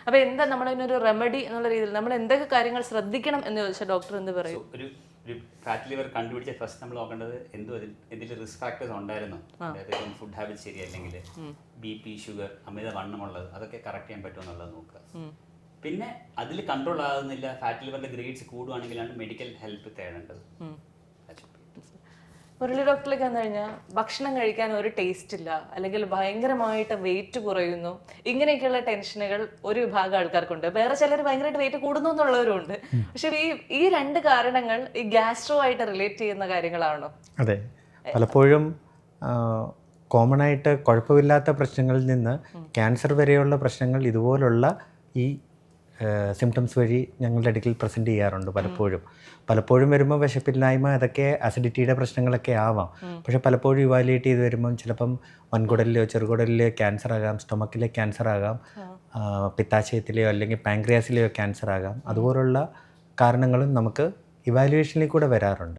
അപ്പോൾ എന്താ നമ്മളതിനൊരു റെമഡി എന്നുള്ള രീതിയിൽ നമ്മൾ എന്തൊക്കെ കാര്യങ്ങൾ ശ്രദ്ധിക്കണം എന്ന് ചോദിച്ചാൽ ഡോക്ടർ എന്ത് പറയും? ഒരു ഫാറ്റ് ലിവർ കണ്ടുപിടിച്ച ഫസ്റ്റ് നമ്മൾ നോക്കേണ്ടത് എന്തെങ്കിലും റിസ്ക് ഫാക്ടേഴ്സ് ഉണ്ടായിരുന്നു. അതായത് ഫുഡ് ഹാബിറ്റ് ശരിയല്ലെങ്കിൽ BP, ഷുഗർ, അമിത വണ്ണമുള്ളത്, അതൊക്കെ കറക്റ്റ് ചെയ്യാൻ പറ്റുമെന്നുള്ളത് നോക്കുക. പിന്നെ അതിൽ കൺട്രോൾ ആകുന്നില്ല, ഫാറ്റ് ലിവറിന്റെ ഗ്രേഡ്സ് കൂടുവാണെങ്കിലാണ് മെഡിക്കൽ ഹെൽപ്പ് തേടേണ്ടത്. മുരളി ഡോക്ടറിലേക്ക് വന്നു കഴിഞ്ഞാൽ ഭക്ഷണം കഴിക്കാൻ ഒരു ടേസ്റ്റ് ഇല്ല, അല്ലെങ്കിൽ ഭയങ്കരമായിട്ട് വെയിറ്റ് കുറയുന്നു, ഇങ്ങനെയൊക്കെയുള്ള ടെൻഷനുകൾ ഒരു വിഭാഗം ആൾക്കാർക്കുണ്ട്. വേറെ ചിലർ ഭയങ്കരമായിട്ട് വെയിറ്റ് കൂടുന്നു എന്നുള്ളവരുണ്ട്. പക്ഷെ ഈ രണ്ട് കാരണങ്ങൾ ഈ ഗ്യാസ്ട്രോ ആയിട്ട് റിലേറ്റ് ചെയ്യുന്ന കാര്യങ്ങളാണോ? അതെ, പലപ്പോഴും കോമൺ ആയിട്ട് കുഴപ്പമില്ലാത്ത പ്രശ്നങ്ങളിൽ നിന്ന് ക്യാൻസർ വരെയുള്ള പ്രശ്നങ്ങൾ ഇതുപോലുള്ള ഈ സിംറ്റംസ് വഴി ഞങ്ങളുടെ അടുക്കൽ പ്രസൻറ്റ് ചെയ്യാറുണ്ട്. പലപ്പോഴും വരുമ്പോൾ വിശപ്പില്ലായ്മ, അതൊക്കെ അസിഡിറ്റിയുടെ പ്രശ്നങ്ങളൊക്കെ ആവാം. പക്ഷെ പലപ്പോഴും ഇവാലുവേറ്റ് ചെയ്ത് വരുമ്പം ചിലപ്പം വൻകുടലിലെയോ ചെറുകുടലിലെയോ ക്യാൻസർ ആകാം, സ്റ്റൊമക്കിലെ ക്യാൻസർ ആകാം, പിത്താശയത്തിലെയോ അല്ലെങ്കിൽ പാൻക്രിയാസിലെയോ ക്യാൻസർ ആകാം. അതുപോലുള്ള കാരണങ്ങളും നമുക്ക് ഇവാലുവേഷനിൽ കൂടെ വരാറുണ്ട്.